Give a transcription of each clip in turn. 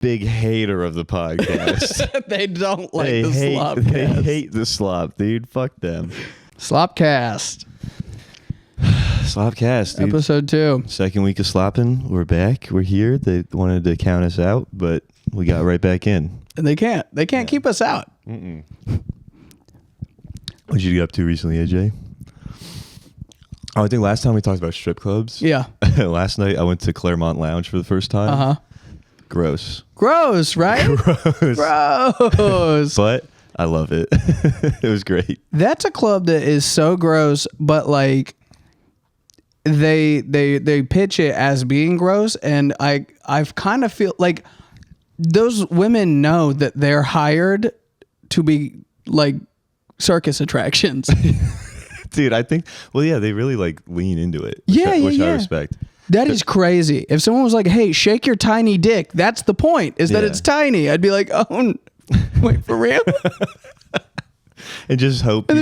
big hater of the podcast. They don't like They the SlopCast. They hate the slop, dude. Fuck them. SlopCast. SlopCast, dude. Episode 2. Second week of slopping. We're back. We're here. They wanted to count us out, but we got right back in. And they can't. They can't keep us out. What did you get up to recently, AJ? Oh, I think last time we talked about strip clubs. Yeah. Last night I went to Claremont Lounge for the first time. Uh-huh. Gross. Gross, right? Gross. Gross. But I love it. It was great. That's a club that is so gross, but like they pitch it as being gross, and I've kind of feel like those women know that they're hired to be like circus attractions. Dude, I think, well, yeah, they really like lean into it. Which I respect. That is crazy. If someone was like, hey, shake your tiny dick, that's the point, is that it's tiny. I'd be like, oh, wait, for real? And just hope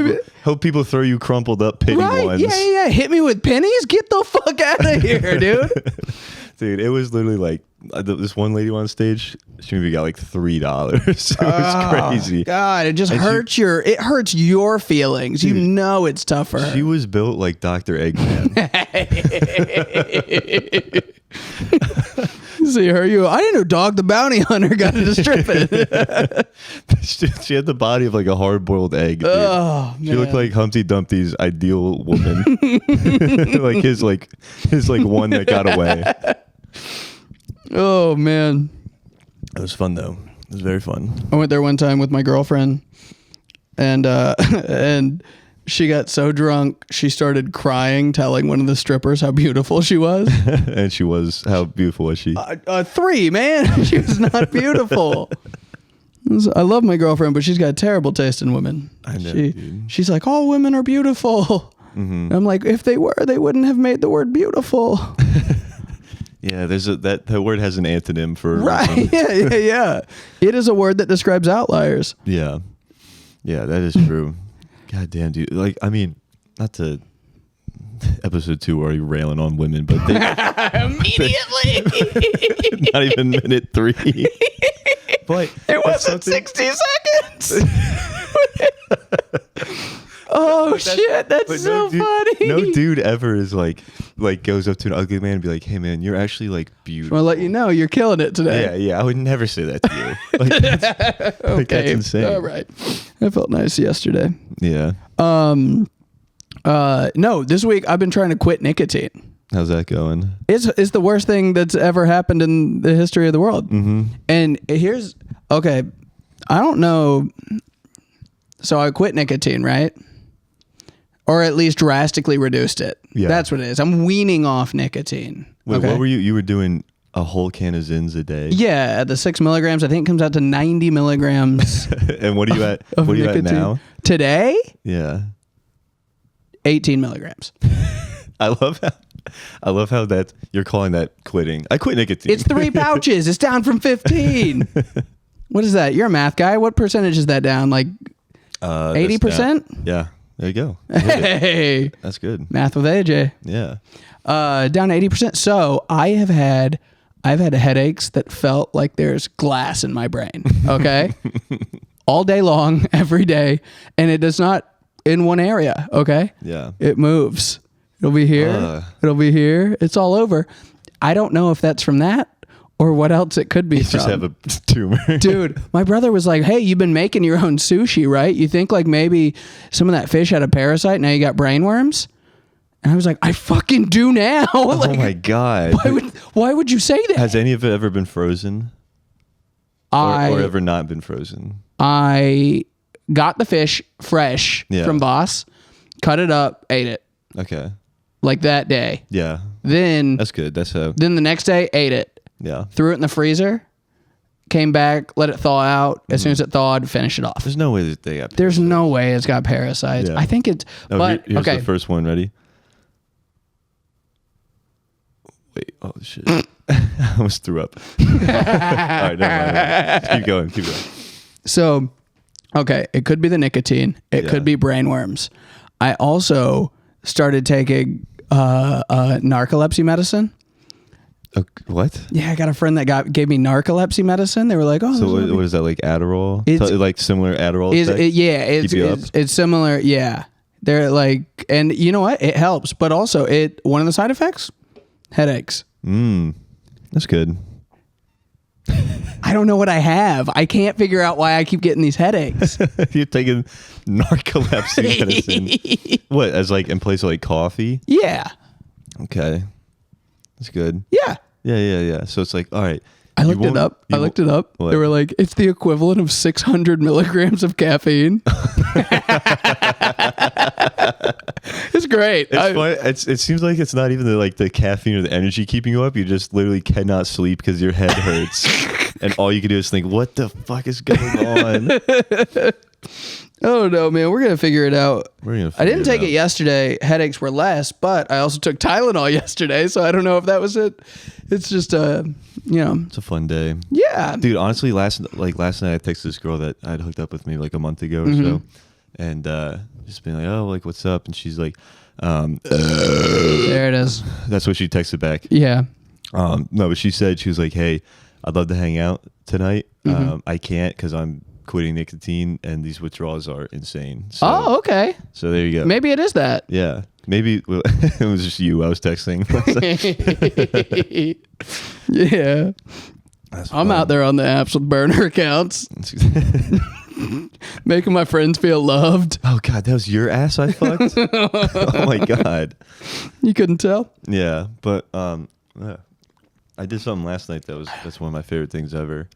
people throw you crumpled up penny ones. Yeah. Hit me with pennies? Get the fuck out of here, dude. Dude, it was literally like this one lady on stage. She maybe got like $3. It was crazy. God, it just hurts it hurts your feelings. Dude, you know it's tough for her. She was built like Dr. Eggman. See her, I didn't know Dog the Bounty Hunter got into stripping. She had the body of like a hard-boiled egg. Oh, she looked like Humpty Dumpty's ideal woman. like his one that got away. Oh man, it was fun though. It was very fun. I went there one time with my girlfriend, and and she got so drunk she started crying, telling one of the strippers how beautiful she was. And she was. How beautiful was she? 3, man. She was not beautiful. I love my girlfriend, but she's got terrible taste in women. I know, dude. She's like, all women are beautiful. Mm-hmm. I'm like, if they were, they wouldn't have made the word beautiful. Yeah, that word has an antonym for right. Yeah. It is a word that describes outliers. Yeah, that is true. God damn, dude. Like, I mean, not to episode 2 already railing on women, but they immediately. Not even minute 3. But it wasn't 60 seconds. Oh shit, that's so funny. No dude ever is like goes up to an ugly man and be like, "Hey man, you're actually like beautiful." I'll let you know you're killing it today. Yeah, I would never say that to you. Okay. That's insane. All right. I felt nice yesterday. Yeah. No, this week I've been trying to quit nicotine. How's that going? It's the worst thing that's ever happened in the history of the world. Mm-hmm. And I don't know. So I quit nicotine, right? Or at least drastically reduced it. Yeah. That's what it is. I'm weaning off nicotine. Wait, okay. What were you? You were doing a whole can of Zins a day? Yeah, at the 6 milligrams. I think it comes out to 90 milligrams. And what are you at? What are you at now? Today? Yeah. 18 milligrams. I love how that you're calling that quitting. I quit nicotine. It's 3 pouches. It's down from 15. What is that? You're a math guy. What percentage is that down? Like 80%? Yeah. There you go. Hey, that's good. Math with AJ. Yeah. Down to 80%. So I've had headaches that felt like there's glass in my brain. Okay. All day long, every day. And it does not in one area. Okay. Yeah. It moves. It'll be here. It'll be here. It's all over. I don't know if that's from that or what else it could be. You just have a tumor. Dude, my brother was like, hey, you've been making your own sushi, right? You think like maybe some of that fish had a parasite, now you got brain worms? And I was like, I fucking do now. Like, oh my God. Why would you say that? Has any of it ever been frozen? Or ever not been frozen? I got the fish fresh from Boss, cut it up, ate it. Okay. Like that day. Yeah. Then that's good. Then the next day, ate it. Yeah. Threw it in the freezer, came back, let it thaw out. As soon as it thawed, finish it off. There's no way that they got parasites. There's no way it's got parasites. Yeah. I think it's... Here's the first one. Ready? Wait. Oh, shit. I almost threw up. All right, never mind. Keep going. So, okay, it could be the nicotine. It could be brain worms. I also started taking narcolepsy medicine. What? Yeah, I got a friend that gave me narcolepsy medicine. They were like, "Oh, So what is that, like Adderall? It's like similar Adderall effect? It's similar. Yeah, they're like, and you know what? It helps, but also one of the side effects, headaches. That's good. I don't know what I have. I can't figure out why I keep getting these headaches. You're taking narcolepsy medicine. What, as like in place of like coffee? Yeah. Okay. That's good. Yeah. Yeah. So it's like, all right. I looked it up. What? They were like, it's the equivalent of 600 milligrams of caffeine. It's great. It's funny. It seems like it's not even the caffeine or the energy keeping you up. You just literally cannot sleep because your head hurts. And all you can do is think, what the fuck is going on? Oh no, man. We're going to figure it out. I didn't take it out. yesterday. Headaches were less, but I also took Tylenol yesterday. So I don't know if that was it. It's just, It's a fun day. yeah. Dude, honestly, last night I texted this girl that I'd hooked up with me like a month ago or so. And just being like, oh, like, what's up? And she's like, There it is. that's what she texted back. Yeah. No, but she said, she was like, hey, I'd love to hang out tonight. I can't because I'm quitting nicotine and these withdrawals are insane. So, Oh, okay. So there you go. Maybe it is that. Yeah. Maybe it was just you I was texting. Yeah. That's I'm fun. out there on the apps with burner accounts, making my friends feel loved. Oh, God, that was your ass I fucked? Oh, my God. You couldn't tell? Yeah, but yeah. I did something last night that's one of my favorite things ever.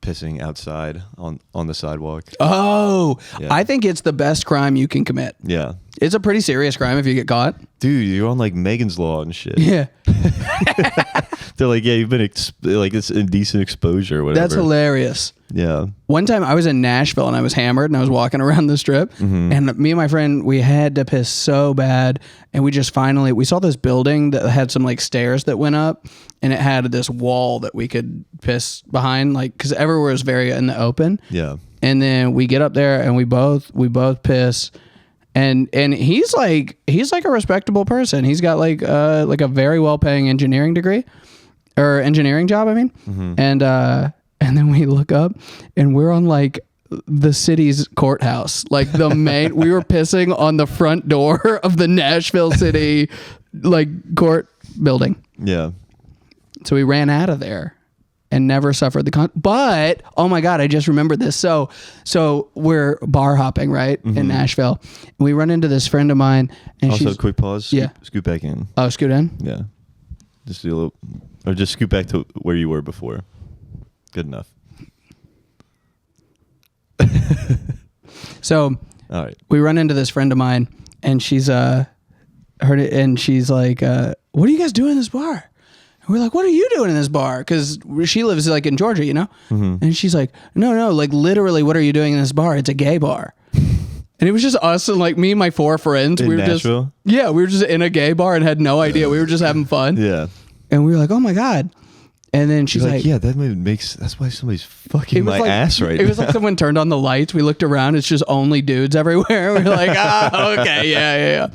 Pissing outside on the sidewalk. Oh, Yeah. I think it's the best crime you can commit. Yeah. It's a pretty serious crime if you get caught. Dude, you're on like Megan's Law and shit. Yeah. They're like, yeah, you've been like it's indecent exposure or whatever. That's hilarious. Yeah. One time I was in Nashville and I was hammered and I was walking around the strip and me and my friend, we had to piss so bad. And we saw this building that had some like stairs that went up and it had this wall that we could piss behind, like, cause everywhere was very in the open. Yeah. And then we get up there and we both piss. And he's like a respectable person. He's got like a very well paying engineering degree or engineering job. I mean, and then we look up and we're on like the city's courthouse, like the main, we were pissing on the front door of the Nashville city, like court building. Yeah. So we ran out of there and never suffered but oh my God, I just remembered this. So we're bar hopping, right? In Nashville. And we run into this friend of mine and Also, quick pause. Yeah. Scoot back in. Oh, scoot in? Yeah. Just do a little, or just scoot back to where you were before. Good enough. So All right. we run into this friend of mine and she's heard it and she's like, what are you guys doing in this bar? And we're like, what are you doing in this bar? Because she lives like in Georgia, you know? And she's like, no, like literally, what are you doing in this bar? It's a gay bar. And it was just us and like me and my four friends. In we were Nashville? we were just in a gay bar and had no idea. We were just having fun. Yeah. And we were like, oh my God. And then she's like, yeah, that's why somebody's fucking my ass right now. It was like someone turned on the lights. We looked around. It's just only dudes everywhere. We're like, okay. Yeah.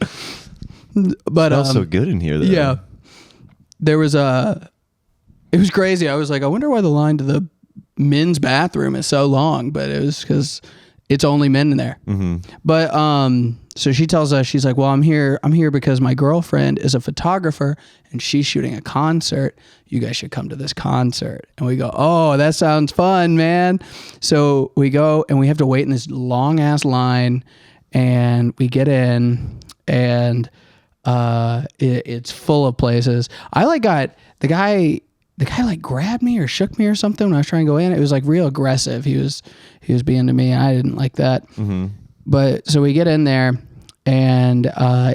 But Smells so good in here though. yeah, there was it was crazy. I was like, I wonder why the line to the men's bathroom is so long, but it was because it's only men in there. But so she tells us, she's like, well, I'm here because my girlfriend is a photographer and she's shooting a concert. You guys should come to this concert. And we go, oh, that sounds fun, man. So we go and we have to wait in this long ass line and we get in and it's full of places. I like got the guy like grabbed me or shook me or something when I was trying to go in. It was like real aggressive. He was being to me. I didn't like that. But so we get in there and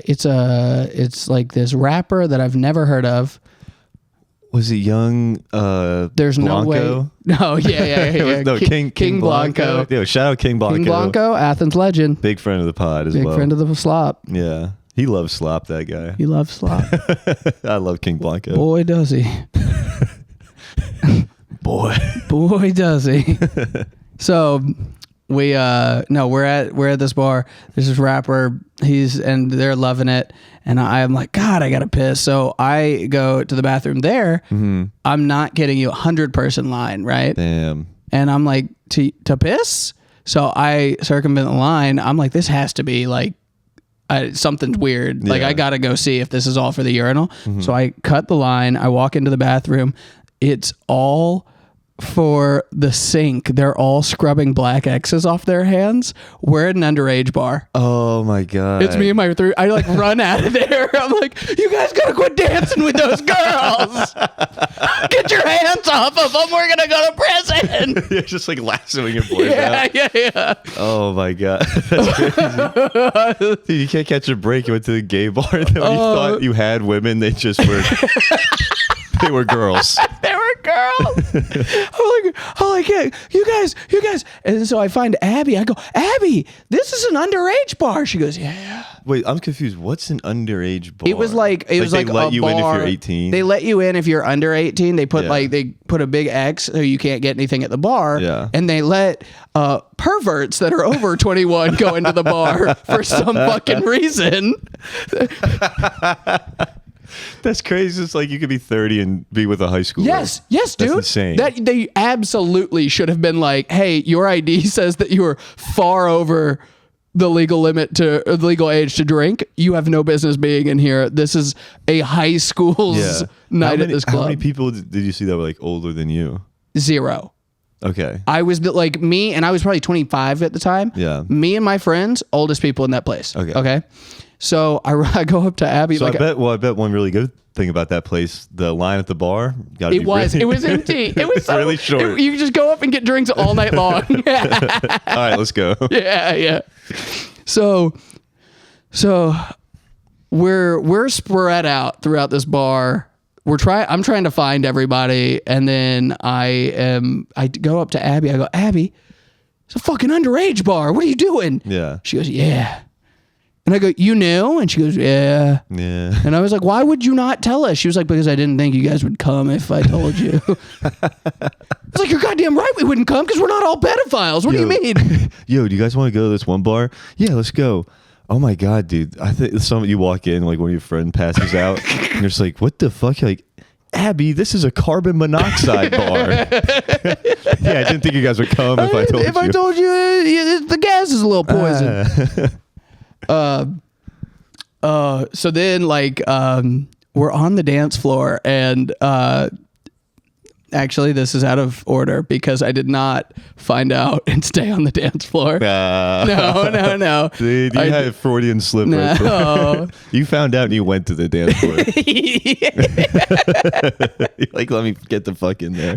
it's like this rapper that I've never heard of. Was it young There's Blanco? no way. No, yeah. No, King Blanco. Yeah, shout out King Blanco. King Blanco, Athens legend. Big friend of the pod as Big well. friend of the slop. Yeah. He loves slop, that guy. He loves slop. I love King Blanco. Boy, does he. Boy, does he. So we're at this bar. There's this rapper. They're loving it. And I'm like, God, I gotta piss. So I go to the bathroom there. Mm-hmm. I'm not kidding you, 100-person line, right? Damn. And I'm like, to piss? So I circumvent the line. I'm like, this has to be like something's weird. Like, I gotta go see if this is all for the urinal. Mm-hmm. So I cut the line. I walk into the bathroom. It's all for the sink. They're all scrubbing black X's off their hands. We're at an underage bar. Oh my God. It's me and my three. I like run out of there. I'm like, you guys gotta quit dancing with those girls. Get your hands off of them. We're gonna go to prison. You're just like lassoing your boys out. Yeah. Oh my God. That's crazy. Dude, you can't catch a break. You went to the gay bar and then when you thought you had women, they just were they were girls. They were girls. I'm like, yeah, you guys. And so I find Abby. I go, Abby, this is an underage bar. She goes, yeah. Wait, I'm confused. What's an underage bar? It was like they let you bar. in if you're 18. They let you in if you're under 18. They put they put a big X so you can't get anything at the bar. Yeah. And they let perverts that are over 21 go into the bar for some fucking reason. That's crazy. It's like you could be 30 and be with a high schooler. Yes, dude. That's insane. That they absolutely should have been like, hey, your ID says that you are far over the legal age to drink. You have no business being in here. This is a high school's night at this club. How many people did you see that were like older than you? 0. Okay. I was like me, and I was probably 25 at the time. Yeah. Me and my friends, oldest people in that place. Okay. So I go up to Abby. So I bet one really good thing about that place, the line at the bar, it was empty. It was really short. You could just go up and get drinks all night long. All right, let's go. Yeah. So we're spread out throughout this bar. I'm trying to find everybody, and then I go up to Abby. I go, Abby, it's a fucking underage bar. What are you doing? Yeah. She goes, yeah. And I go, you knew? And she goes, yeah. Yeah. And I was like, why would you not tell us? She was like, because I didn't think you guys would come if I told you. I was like, you're goddamn right we wouldn't come because we're not all pedophiles. What do you mean? Yo, do you guys want to go to this one bar? Yeah, let's go. Oh my God, dude. I think you walk in, like one of your friend passes out, and you're just like, what the fuck? You're like, Abby, this is a carbon monoxide bar. Yeah, I didn't think you guys would come if I told you. If I told you, the gas is a little poison. So then we're on the dance floor, and actually this is out of order because I did not find out and stay on the dance floor. No. Dude, you had a Freudian slip right there. You found out and you went to the dance floor. You're like, let me get the fuck in there.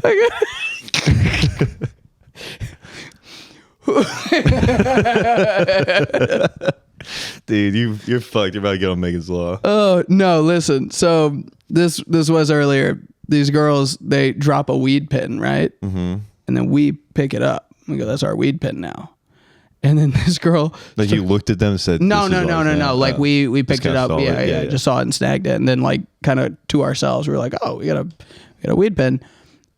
Dude, you're fucked. You're about to get on Megan's Law. Oh no! Listen. So this was earlier. These girls, they drop a weed pin, right? Mm-hmm. And then we pick it up. We go, that's our weed pin now. And then this girl, like you looked at them and said, no. Like we picked it up. Yeah. Just saw it and snagged it. And then like kind of to ourselves, we were like, oh, we got a weed pin.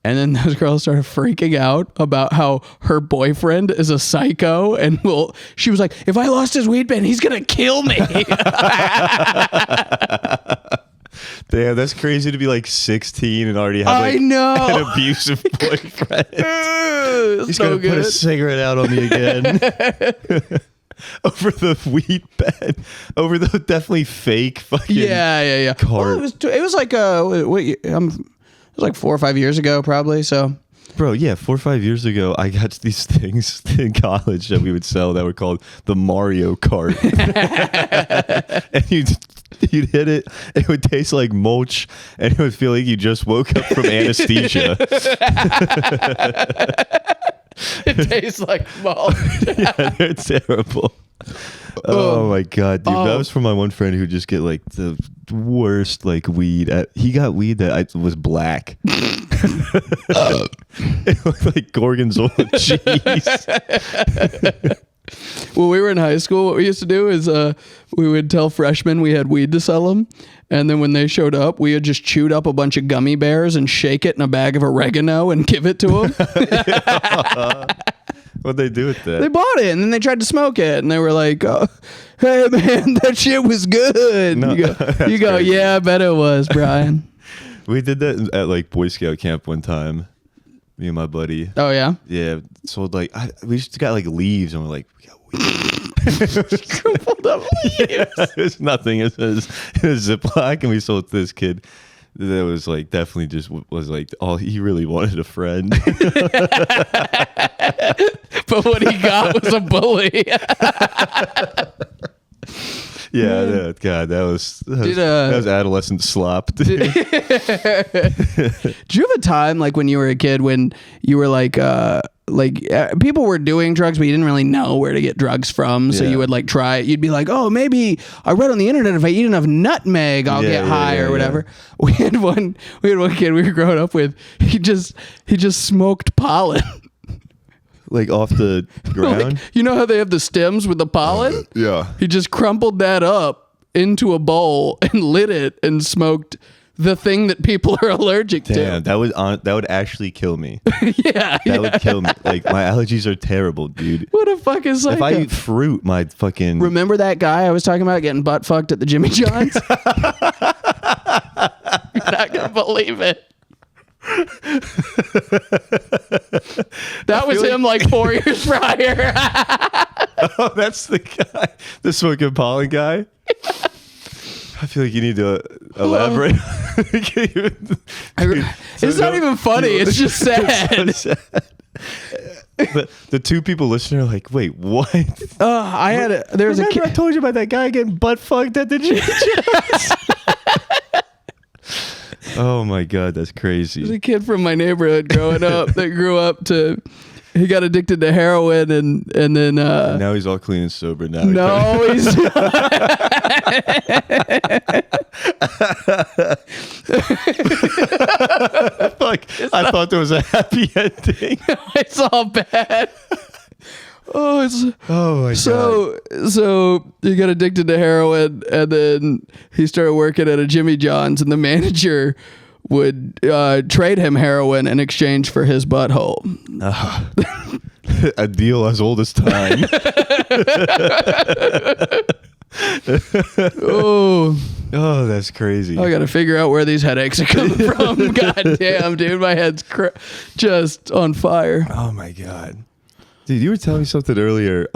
And then those girls started freaking out about how her boyfriend is a psycho. And she was like, if I lost his weed pin, he's going to kill me. Damn, that's crazy to be like 16 and already have like an abusive boyfriend. He's going to put a cigarette out on me again. Over the weed pen. Over the definitely fake fucking cart. Well, it was like it was like 4 or 5 years ago, probably. So, bro, yeah, 4 or 5 years ago, I got these things in college that we would sell that were called the Mario Kart, and you'd hit it, and it would taste like mulch, and it would feel like you just woke up from anesthesia. It tastes like mulch. Yeah, they're terrible. Oh my God, dude. That was from my one friend who just get like the worst like weed. He got weed that was black. It looked like Gorgonzola cheese. When we were in high school, what we used to do is we would tell freshmen we had weed to sell them. And then when they showed up, we had just chewed up a bunch of gummy bears and shake it in a bag of oregano and give it to them. What'd they do with that? They bought it and then they tried to smoke it and they were like, oh, "Hey man, that shit was good." No, you go, crazy. "Yeah, I bet it was, Brian." We did that at like Boy Scout camp one time. Me and my buddy. Oh yeah. Yeah. Sold like we just got like leaves and we're like, we got weed. Crumpled up leaves. There's nothing. It was a Ziploc, and we sold it to this kid that was like definitely just was like, oh, he really wanted a friend. But what he got was a bully. Yeah, God, that was adolescent slop. Dude. Did you have a time like when you were a kid when you were like people were doing drugs but you didn't really know where to get drugs from, so you would like try it. You'd be like, "Oh, maybe I read on the internet if I eat enough nutmeg I'll get high or whatever." Yeah. We had one kid we were growing up with. He just smoked pollen. Like off the ground? Like, you know how they have the stems with the pollen? Yeah. He just crumpled that up into a bowl and lit it and smoked the thing that people are allergic Damn, to. that would actually kill me. Yeah. That would kill me. Like, my allergies are terrible, dude. What a fucking psycho. If I eat fruit, my fucking... Remember that guy I was talking about getting butt fucked at the Jimmy John's? You're not going to believe it. That was him like 4 years prior. Oh, that's the guy, the smoking pollen guy. I feel like you need to elaborate. It's not even funny. It's just sad. So sad. The two people listening are like, "Wait, what?" There's Remember I told you about that guy getting butt fucked at the Jimmy John's? Oh my God, that's crazy. There's a kid from my neighborhood growing up that grew up to. He got addicted to heroin and then. Now he's all clean and sober. Now. No, he's. Fuck! I thought there was a happy ending. It's all bad. Oh my God. So he got addicted to heroin, and then he started working at a Jimmy John's, and the manager would trade him heroin in exchange for his butthole. A deal as old as time. Oh, that's crazy. I got to figure out where these headaches are coming from. God damn, dude, my head's just on fire. Oh my God. Dude, you were telling me something earlier,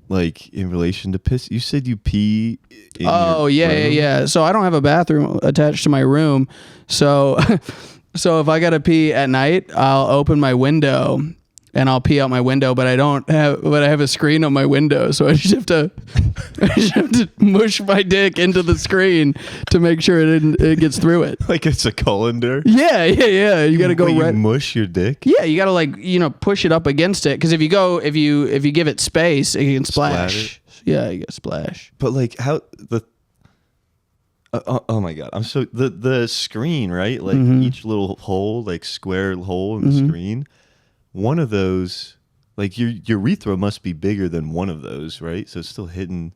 like in relation to piss. You said you pee in your room? Yeah. So I don't have a bathroom attached to my room. So if I got to pee at night, I'll open my window and I'll pee out my window, but I have a screen on my window, so I just have to mush my dick into the screen to make sure it gets through it. Like it's a colander? Yeah. You got to go right. You mush your dick? Yeah, you got to push it up against it, because if you give it space, it can splash. Yeah, you get splash. But like how oh my God, I'm so the screen, right? Like each little hole, like square hole in the screen. One of those, like your urethra must be bigger than one of those, right? So it's still hidden.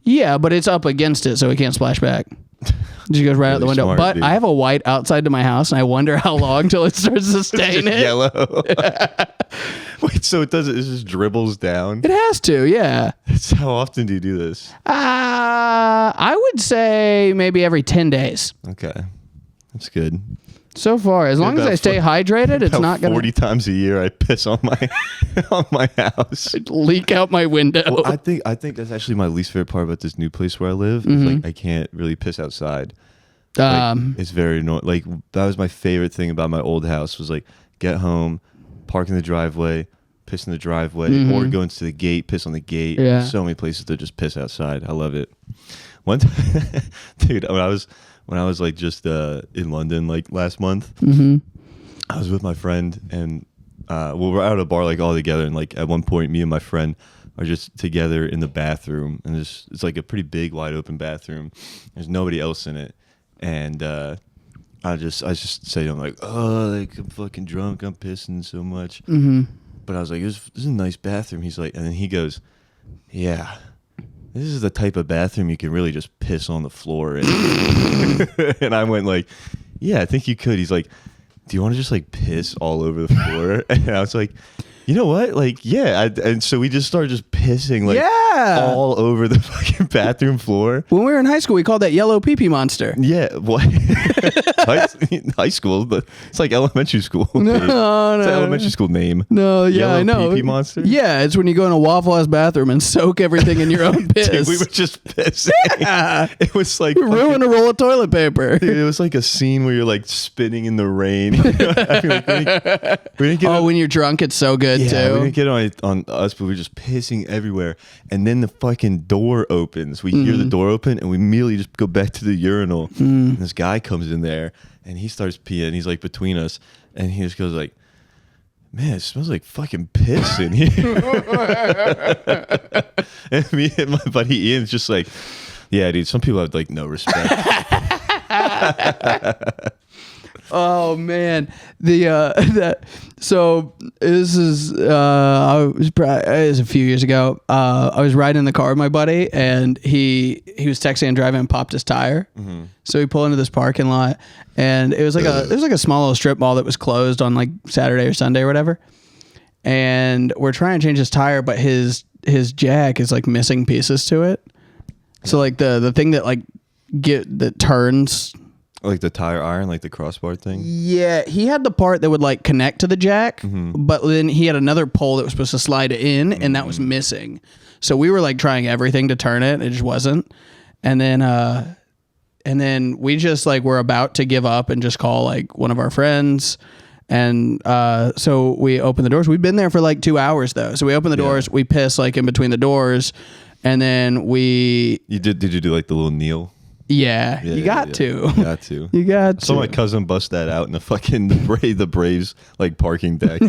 Yeah, but it's up against it, so it can't splash back. It just goes right out the window. Smart, but dude. I have a white outside to my house, and I wonder how long till it starts to stain it. Yellow. Wait, so it just dribbles down? It has to, yeah. How often do you do this? I would say maybe every 10 days. Okay, that's good. So far, as long as I stay hydrated, it's not going to 40 times a year I piss on my on my house. leak out my window. Well, I think that's actually my least favorite part about this new place where I live. Is like I can't really piss outside. It's very annoying. Like that was my favorite thing about my old house was like get home, park in the driveway, piss in the driveway, or go into the gate, piss on the gate. Yeah. So many places to just piss outside. I love it. One time, dude, when I was like just in London like last month, I was with my friend and we're out at a bar like all together, and like at one point me and my friend are just together in the bathroom, and it's like a pretty big wide open bathroom. There's nobody else in it, and I just say to him like, "Oh, like I'm fucking drunk, I'm pissing so much." But I was like, this is a nice bathroom. He's like, and then he goes, "Yeah. This is the type of bathroom you can really just piss on the floor in." And I went like, "Yeah, I think you could." He's like, "Do you want to just like piss all over the floor?" And I was like, You know what? Like, yeah. And so we just started just pissing like all over the fucking bathroom floor. When we were in high school, we called that yellow pee-pee monster. Yeah. What? High school? But it's like elementary school. No, It's no. an elementary school name. No, yeah, Yellow I know. pee-pee monster? Yeah, it's when you go in a Waffle House bathroom and soak everything in your own piss. Dude, we were just pissing. Yeah. It was like Ruin a roll of toilet paper. Dude, it was like a scene where you're like spinning in the rain. I mean, like, we didn't get When you're drunk, it's so good we too. didn't get on us, but we were just pissing everywhere. And then the fucking door opens. We hear the door open, and we immediately just go back to the urinal. And this guy comes in there, and he starts peeing. He's like between us, and he just goes like, "Man, it smells like fucking piss in here." And me and my buddy Ian's just like, "Yeah, dude, some people have like no respect." Oh man, so this is it was a few years ago. I was riding in the car with my buddy, and he was texting and driving and popped his tire. So we pull into this parking lot, and it was like a small little strip mall that was closed on like Saturday or Sunday or whatever. And we're trying to change his tire, but his jack is like missing pieces to it. So like the thing that like that turns. Like the tire iron, like the crossbar thing? Yeah, he had the part that would like connect to the jack, but then he had another pole that was supposed to slide it in, and that was missing. So we were like trying everything to turn it. It just wasn't. And then we just like were about to give up and just call like one of our friends. And so we opened the doors. We'd been there for like 2 hours though. So we opened the doors, we pissed like in between the doors, and then did you do like the little kneel? Yeah, you got to. You got to. You got I saw my cousin bust that out in the fucking the Braves like parking deck.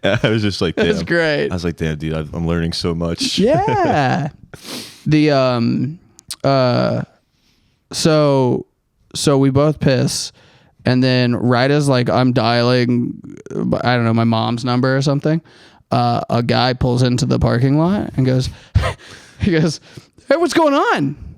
I was just like, damn. That's great. I was like, damn, dude, I'm learning so much. Yeah. So we both piss, and then right as like I'm dialing, I don't know, my mom's number or something, a guy pulls into the parking lot and goes, he goes, "Hey, what's going on?"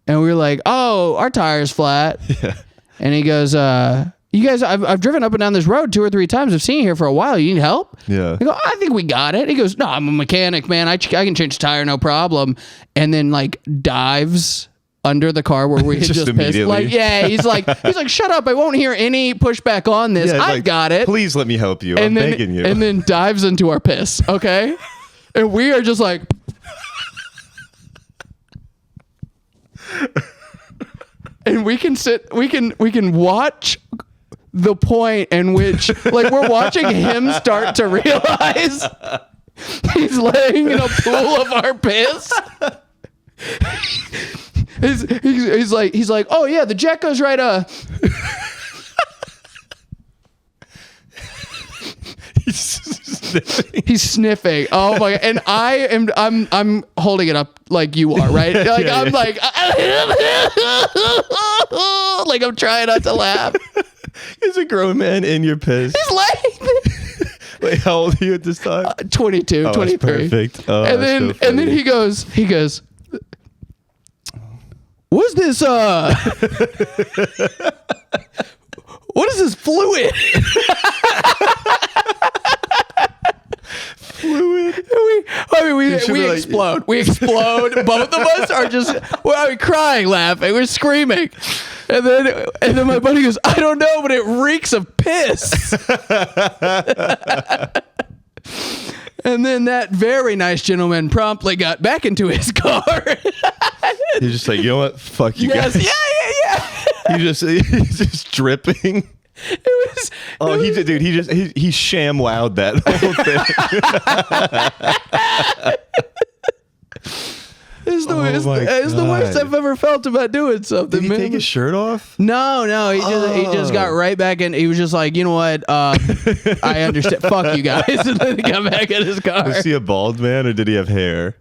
And we were like, "Oh, our tire's flat." Yeah. And he goes, "You guys, I've driven up and down this road 2 or 3 times. I've seen you here for a while. You need help?" Yeah. I go, "I think we got it." He goes, "No, I'm a mechanic, man. I can change the tire, no problem." And then like dives under the car where we had just pissed. Like, yeah, he's like, "Shut up. I won't hear any pushback on this. Yeah, I've like, got it. Please let me help you. I'm begging you." And then dives into our piss. Okay. And we are just like, and we can watch the point in which like we're watching him start to realize he's laying in a pool of our piss. He's like, "Oh yeah, the jack goes right He's sniffing. Oh my god! And I'm holding it up like you are, right? Like I'm like, like I'm trying not to laugh. He's a grown man in your piss. He's laying. Wait, how old are you at this time? 22, 23. Perfect. Oh, and then he goes, "What's this? What is this fluid?" Fluid. We explode. We explode. Both of us are just crying, laughing. We're screaming. And then my buddy goes, "I don't know, but it reeks of piss." And then that very nice gentleman promptly got back into his car. He's just like, "You know what? Fuck you guys." Yeah. He's just dripping. He sham wowed that whole thing. It's the worst I've ever felt about doing something. Did he take his shirt off? No. He just got right back in. He was just like, "You know what? I understand. Fuck you guys." And then he got back in his car. Was he a bald man or did he have hair?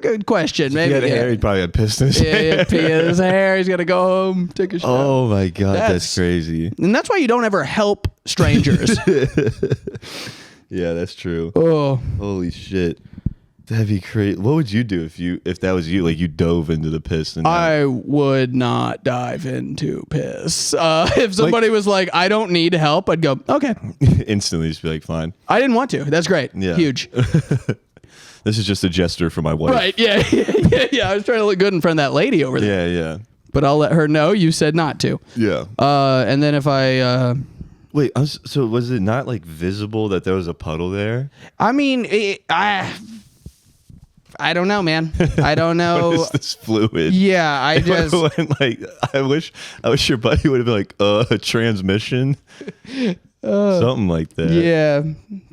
Good question. Maybe he had hair. He probably had piss in his hair. Yeah, pee in his hair. He's gonna go home, take a shower. Oh my god, that's crazy. And that's why you don't ever help strangers. Yeah, that's true. Oh, holy shit. That'd be great. What would you do if that was you? Like you dove into the piss and I would not dive into piss. If somebody was like, I don't need help, I'd go, okay. instantly just be like, fine. I didn't want to. That's great. Yeah. Huge. This is just a gesture for my wife. Right. Yeah. I was trying to look good in front of that lady over there. Yeah. But I'll let her know you said not to. Yeah. And then if I... Wait, so was it not like visible that there was a puddle there? I mean, I don't know, man. I don't know. What is this fluid? Yeah, I just... I wish your buddy would have been like, a transmission. Something like that. Yeah.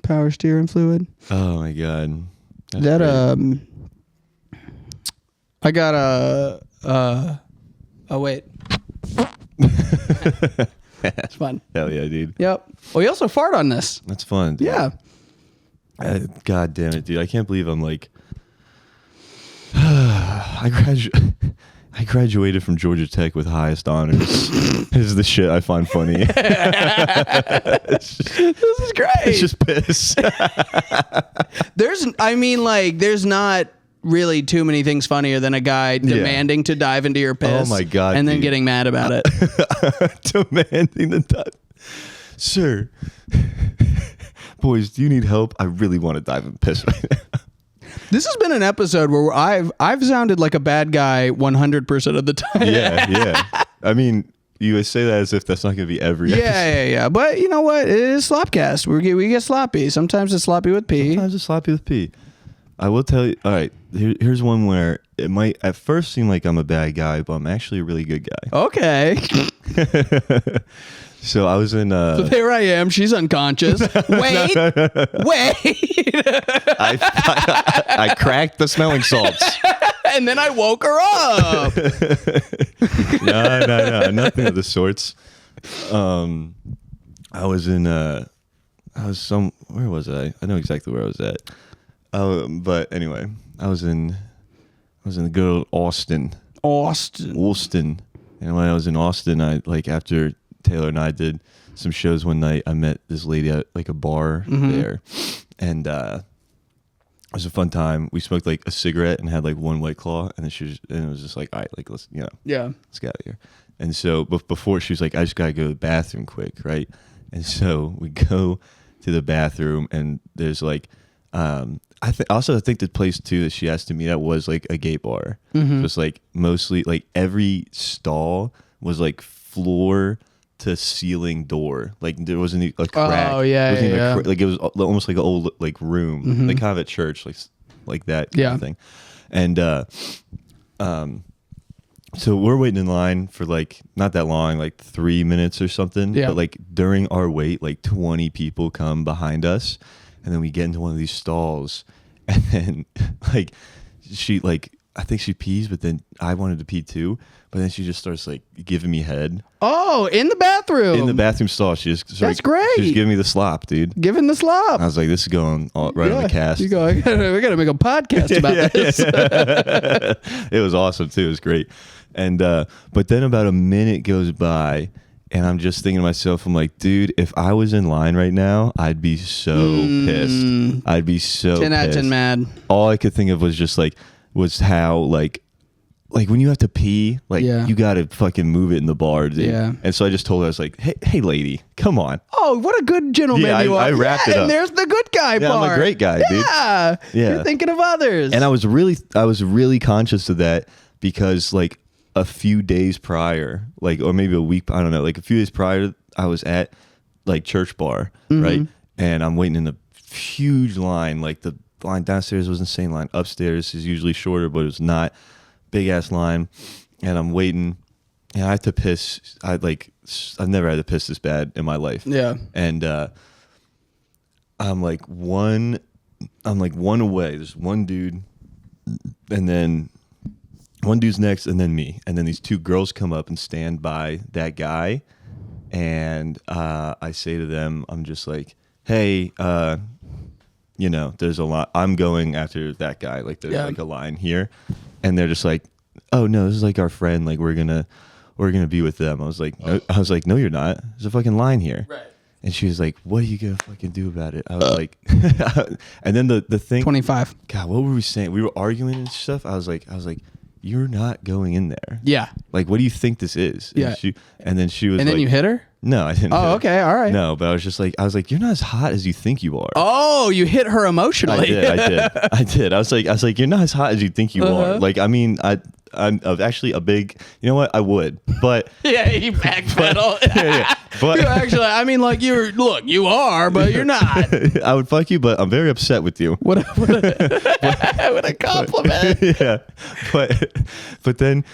Power steering fluid. Oh my God. That's That great. I got a oh wait. It's fun. Hell yeah, dude. Yep. Well, you also fart on this. That's fun, dude. Yeah. God damn it, dude. I can't believe I'm like I graduated from Georgia Tech with highest honors. This is the shit I find funny. This is great. It's just piss. There's not really too many things funnier than a guy demanding to dive into your piss. Oh my God, and then dude. getting mad about it. Demanding the dive. Sir, boys, do you need help? I really want to dive and piss right now. This has been an episode where I've sounded like a bad guy 100% of the time. Yeah. I mean, you say that as if that's not going to be every episode. Yeah. But you know what? It is SlopCast. We get sloppy. Sometimes it's sloppy with pee. Sometimes it's sloppy with pee. I will tell you. All right, here's one where it might at first seem like I'm a bad guy, but I'm actually a really good guy. Okay. So I was in. So there I am. She's unconscious. Wait. I cracked the smelling salts. And then I woke her up. No, nothing of the sorts. Where was I? I know exactly where I was at. But anyway, I was in the good old Austin. And when I was in Austin, I after Taylor and I did some shows one night, I met this lady at like a bar there, and it was a fun time. We smoked like a cigarette and had like one White Claw, and then it was just like, all right, like let's get out of here. And so, but before she was like, I just gotta go to the bathroom quick, right? And so we go to the bathroom, and there's like, I think the place too that she asked to meet at was like a gay bar. It was like mostly like every stall was like floor to ceiling door. Like there wasn't a crack. Oh yeah, it wasn't yeah. Like it was almost like an old like room, like kind of at church, like that kind of thing. And so we're waiting in line for like not that long, like 3 minutes or something. Yeah. But like during our wait, like 20 people come behind us, and then we get into one of these stalls, and then like I think she pees, but then I wanted to pee too. But then she just starts like giving me head. Oh, in the bathroom. In the bathroom stall, she just started, That's great. She just giving me the slop, dude. Giving the slop. I was like, this is going right on the cast. You go, we gotta make a podcast about this. It was awesome too. It was great. And but then about a minute goes by, and I'm just thinking to myself, I'm like, dude, if I was in line right now, I'd be so pissed. I'd be so 10 out of 10 mad. All I could think of was just was how like when you have to pee, you gotta fucking move it in the bar, dude. Yeah. And so I just told her, I was like, hey lady, come on. Oh, what a good gentleman you are. I wrapped it up. And there's the good guy part. I'm a great guy, dude. Yeah. You're thinking of others. And I was really conscious of that because like a few days prior, or maybe a week, I don't know, like a few days prior, I was at like church bar, right? And I'm waiting in a huge line. Like the line downstairs was an insane line. Upstairs is usually shorter, but it was not. Big ass line, and I'm waiting, and I have to piss. I've never had to piss this bad in my life. Yeah. And I'm like one away. There's one dude, and then one dude's next, and then me, and then these two girls come up and stand by that guy, and I say to them, I'm just like, hey, there's a lot. I'm going after that guy. Like there's like a line here. And they're just like, oh no, this is like our friend. Like we're gonna be with them. I was like, no, you're not. There's a fucking line here. Right. And she was like, "What are you gonna fucking do about it?" I was like, and then the thing, 25. God, what were we saying? We were arguing and stuff. I was like, "You're not going in there." Yeah. Like, what do you think this is? Yeah. And then she was. And then like, you hit her? No, I didn't. hit her. Okay, all right. No, but I was like, "You're not as hot as you think you are." Oh, you hit her emotionally. I did. I was like, "You're not as hot as you think you are." Like, I mean, I'm actually a big. You know what? I would, but Yeah, you backpedal. yeah. But You actually, I mean, like you are, but you're not. I would fuck you, but I'm very upset with you. What a compliment. Yeah, but then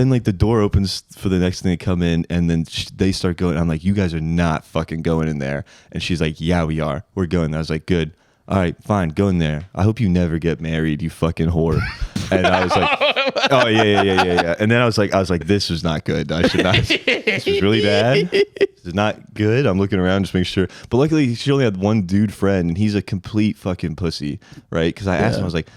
like the door opens for the next thing to come in, and then they start going. I'm like, "You guys are not fucking going in there," and she's like, "Yeah, we are. We're going." I was like, "Good. All right, fine, go in there. I hope you never get married, you fucking whore." And I was like, "Oh yeah." And then I was like, "This was not good. I should not. This was really bad. This is not good." I'm looking around just making sure. But luckily, she only had one dude friend, and he's a complete fucking pussy, right? Because I asked him, I was like,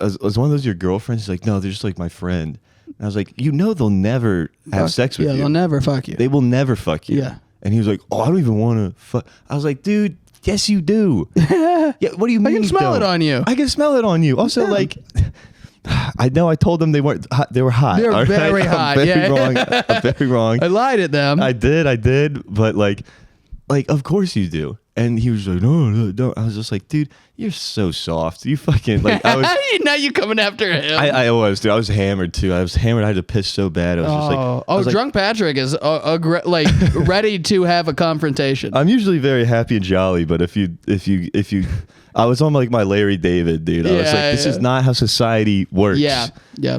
"Was one of those your girlfriends?" He's like, "No, they're just like my friend." And I was like, they'll never have sex with you. Yeah, they'll never fuck you. They will never fuck you. Yeah. And he was like, "Oh, I don't even want to fuck." I was like, "Dude, yes, you do." Yeah. What do you mean? I can smell it on you. I can smell it on you. Also, like, I know I told them they weren't hot. They were hot. They're all right? very hot. I'm very Yeah. wrong. I'm very wrong. I lied at them. I did. But like, of course you do. And he was like, no. I was just like, "Dude, you're so soft. You fucking like." I was. Now you coming after him. I was, dude. I was hammered too. I was hammered. I had to piss so bad. I was just like, I was like, drunk Patrick is like ready to have a confrontation. I'm usually very happy and jolly, but if you, I was on like my Larry David, dude. I was like, this is not how society works. Yeah.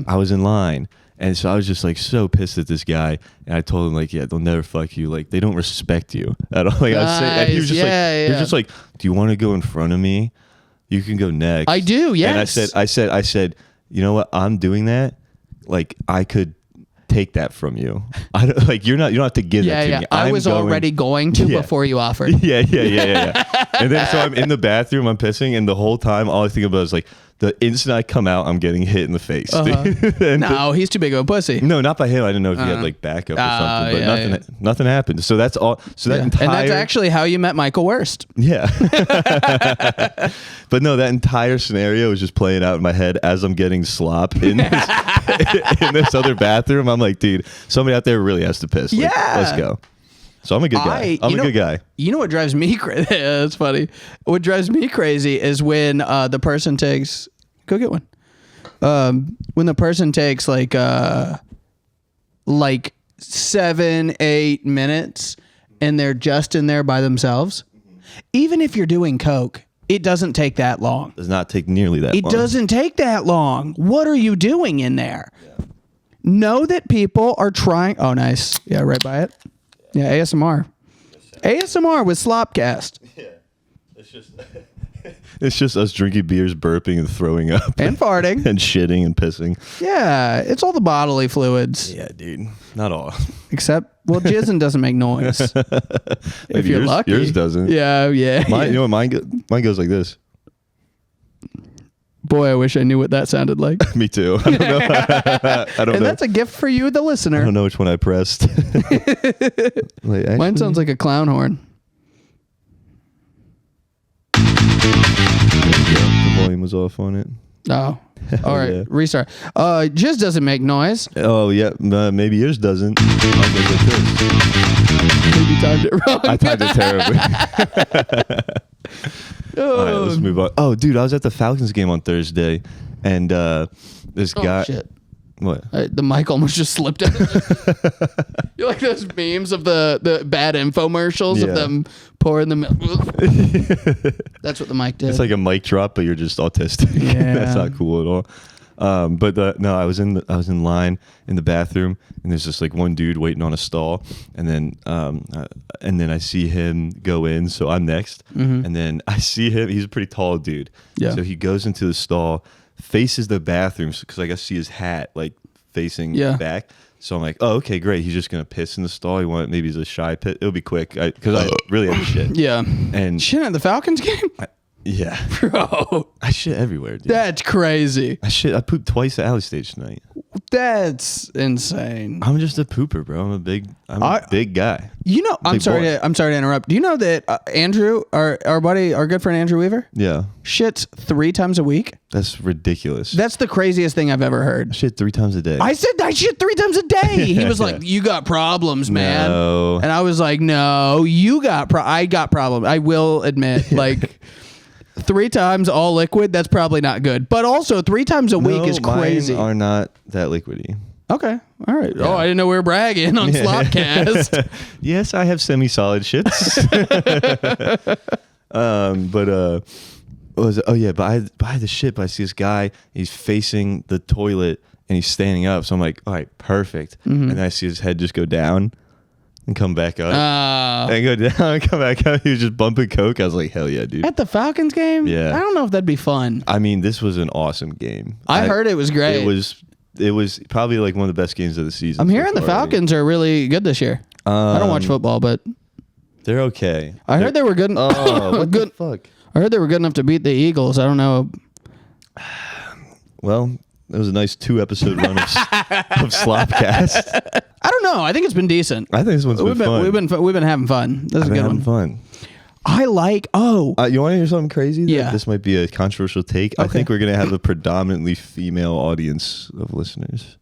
I was in line. And so I was just like so pissed at this guy, and I told him like, "Yeah, they'll never fuck you. Like they don't respect you at all." Like I was saying, and he was just he was just like, "Do you want to go in front of me? You can go next." I do. Yes. And I said, "You know what? I'm doing that. Like I could take that from you. I don't, like you don't have to give that to me. I was already going to before you offered. Yeah. And then so I'm in the bathroom, I'm pissing, and the whole time all I think about is like the instant I come out, I'm getting hit in the face. No, he's too big of a pussy. No, not by him. I didn't know if he had like backup or something, but nothing happened. So that's all. So that entire, and that's actually how you met Michael Wurst. Yeah. But no, that entire scenario was just playing out in my head as I'm getting slop in this other bathroom. I'm like, dude, somebody out there really has to piss. Like, let's go. So I'm a good guy. I'm a good guy. You know what drives me crazy? That's funny. What drives me crazy is when the person takes... Go get one. When the person takes like 7-8 minutes and they're just in there by themselves. Even if you're doing coke, it doesn't take that long. Does not take nearly that long. It doesn't take that long. What are you doing in there? Yeah. Know that people are trying... Oh, nice. Yeah, right by it. Yeah, ASMR. ASMR with SlopCast. Yeah. It's just us drinking beers, burping, and throwing up. And farting. And shitting and pissing. Yeah, it's all the bodily fluids. Yeah, dude. Not all. Except, well, jizzing doesn't make noise. If you're lucky. Yours doesn't. Yeah. Mine, you know what mine goes like this. Boy, I wish I knew what that sounded like. Me too. I don't know. I don't know. And that's a gift for you, the listener. I don't know which one I pressed. Mine sounds like a clown horn. The volume was off on it. Oh. All right. Yeah. Restart. Jizz doesn't make noise. Oh, yeah. Maybe yours doesn't. Mine goes like this. Maybe you timed it wrong. I timed it terribly. All right, let's move on. Oh, dude, I was at the Falcons game on Thursday, and this guy... Shit. What? The mic almost just slipped out. You're like those memes of the bad infomercials of them pouring the milk. That's what the mic did. It's like a mic drop, but you're just autistic. Yeah. That's not cool at all. No, I was in line in the bathroom, and there's just like one dude waiting on a stall, and then I see him go in, so I'm next, and then I see him. He's a pretty tall dude, so he goes into the stall, faces the bathroom because I guess see his hat like facing back. So I'm like, oh, okay, great. He's just gonna piss in the stall. Maybe he's a shy pit. It'll be quick because I really have to shit. Yeah, and shit at the Falcons game. Yeah, bro, I shit everywhere, dude. That's crazy. I pooped twice at Alley Stage tonight. What That's insane. I'm just a pooper, bro. I'm a big guy. You know, I'm sorry to interrupt. Do you know that Andrew, our buddy, our good friend Andrew Weaver, Yeah. shits 3 times a week? That's ridiculous. That's the craziest thing I've ever heard. Shit 3 times a day. I said I shit 3 times a day. He was like, "You got problems, man." No. And I was like, "No, you got I got problems. I will admit, like 3 times all liquid, that's probably not good. But also 3 times a week is crazy." Mine are not that liquidy. Okay. All right. Yeah. Oh, I didn't know we were bragging on SlopCast. Yes, I have semi-solid shits. But I had the shit, but I see this guy, he's facing the toilet and he's standing up. So I'm like, all right, perfect. And then I see his head just go down and come back up. And go down and come back up. He was just bumping coke. I was like, hell yeah, dude. At the Falcons game? Yeah. I don't know if that'd be fun. I mean, this was an awesome game. I heard it was great. It was probably like one of the best games of the season. I'm hearing the Falcons are really good this year. I don't watch football, but they're okay. I heard they were good. Oh, what the fuck? I heard they were good enough to beat the Eagles. I don't know. Well, it was a nice 2-episode run of SlopCast. I don't know. I think it's been decent. I think this one's been fun. We've been having fun. This is a good one. Fun. I like. You want to hear something crazy? Yeah. This might be a controversial take. Okay. I think we're gonna have a predominantly female audience of listeners.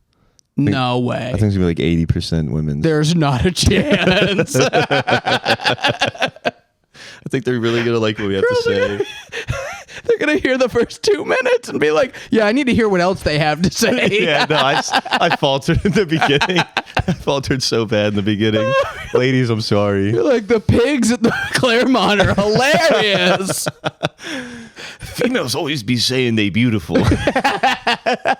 No way. I think it's gonna be like 80% women. There's not a chance. I think they're really gonna like what we have to say. They're gonna hear the first 2 minutes and be like, "Yeah, I need to hear what else they have to say." Yeah, no, I faltered in the beginning. I faltered so bad in the beginning. Ladies, I'm sorry. You're like, the pigs at the Claremont are hilarious. Females always be saying they beautiful. I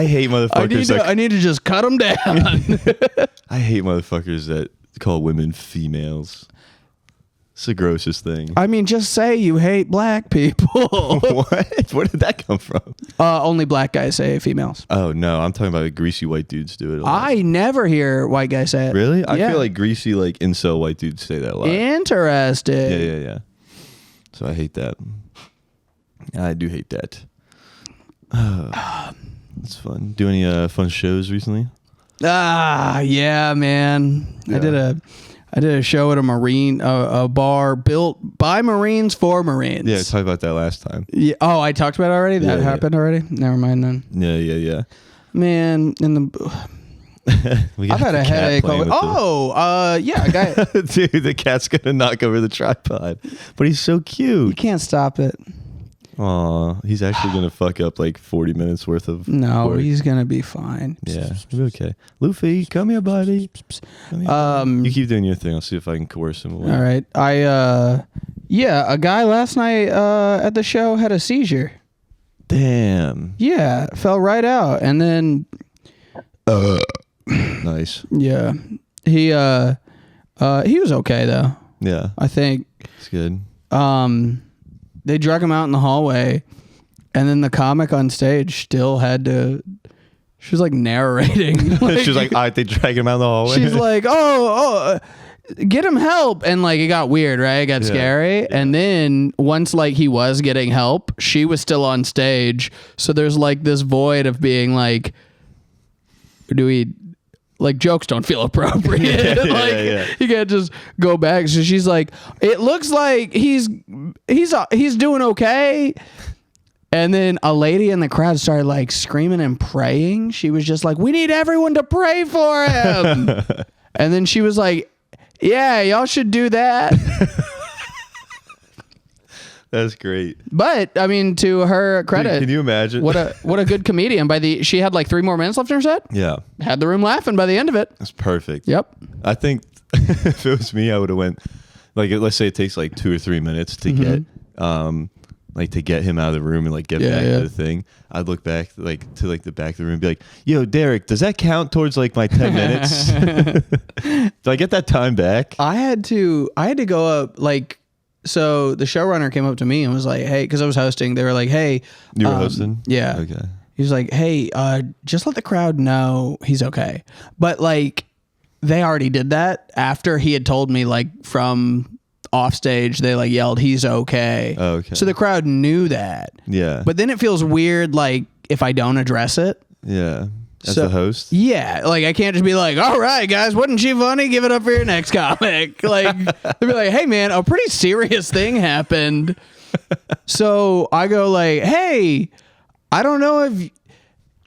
hate motherfuckers. I need to just cut them down. I hate motherfuckers that call women females. It's the grossest thing. I mean, just say you hate black people. What? Where did that come from? Only black guys say females. Oh, no. I'm talking about greasy white dudes do it a lot. I never hear white guys say it. Really? I feel like greasy, like incel white dudes say that a lot. Interesting. Yeah. So I hate that. I do hate that. It's fun. Do any fun shows recently? Yeah, man. Yeah. I did a show at a bar built by Marines for Marines. Yeah, talked about that last time. Yeah. Oh, I talked about it already? That happened already? Never mind then. Yeah. Man, I've had a headache. Yeah, guy. Dude, the cat's gonna knock over the tripod. But he's so cute. You can't stop it. Aw, he's actually gonna fuck up like 40 minutes worth of work. He's gonna be fine. Yeah, he'll be okay. Luffy, come here, buddy. You keep doing your thing. I'll see if I can coerce him away. All right. A guy last night at the show had a seizure. Damn. Yeah, fell right out, and then. Nice. Yeah, he was okay though. Yeah, I think it's good. They drug him out in the hallway, and then the comic on stage still had to. She was like narrating. She was like, "All right, they drag him out in the hallway." She's like, get him help, and like it got weird, right? It got scary, and then once like he was getting help, she was still on stage, so there's like this void of being like, do we? Like jokes don't feel appropriate. You can't just go back. So she's like, it looks like he's doing okay. And then a lady in the crowd started like screaming and praying. She was just like, we need everyone to pray for him. And then she was like, yeah, y'all should do that. That's great. But I mean, to her credit, can you imagine what a good comedian? She had like 3 more minutes left in her set. Yeah, had the room laughing by the end of it. That's perfect. Yep. I think if it was me, I would have went like, let's say it takes like 2 or 3 minutes to get to get him out of the room and like get back to the thing. I'd look back like to like the back of the room and be like, yo, Derek, does that count towards like my 10 minutes? Do I get that time back? I had to go up like. So the showrunner came up to me and was like, hey, because I was hosting. They were like, hey. You were hosting? Yeah. Okay. He was like, hey, just let the crowd know he's okay. But like, they already did that after he had told me like from off stage, they like yelled, he's okay. Oh, okay. So the crowd knew that. Yeah. But then it feels weird like if I don't address it. Yeah. As the host? Yeah, like I can't just be like, all right, guys, wasn't she funny? Give it up for your next comic. Like, they'd be like, hey, man, a pretty serious thing happened. So I go like, hey, I don't know if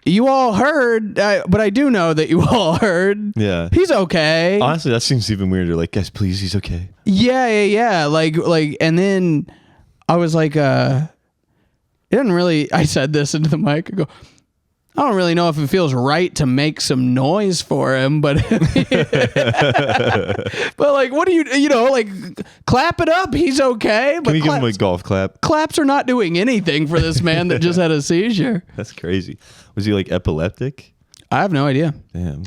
you all heard, but I do know that you all heard. Yeah. He's okay. Honestly, that seems even weirder. Like, guys, please, he's okay. Yeah. Like, and then I was like, it didn't really, I said this into the mic. I go, I don't really know if it feels right to make some noise for him, but but like, what do you know, like, clap it up. He's okay. But Can we give him a golf clap? Claps are not doing anything for this man that just had a seizure. That's crazy. Was he like epileptic? I have no idea. Damn.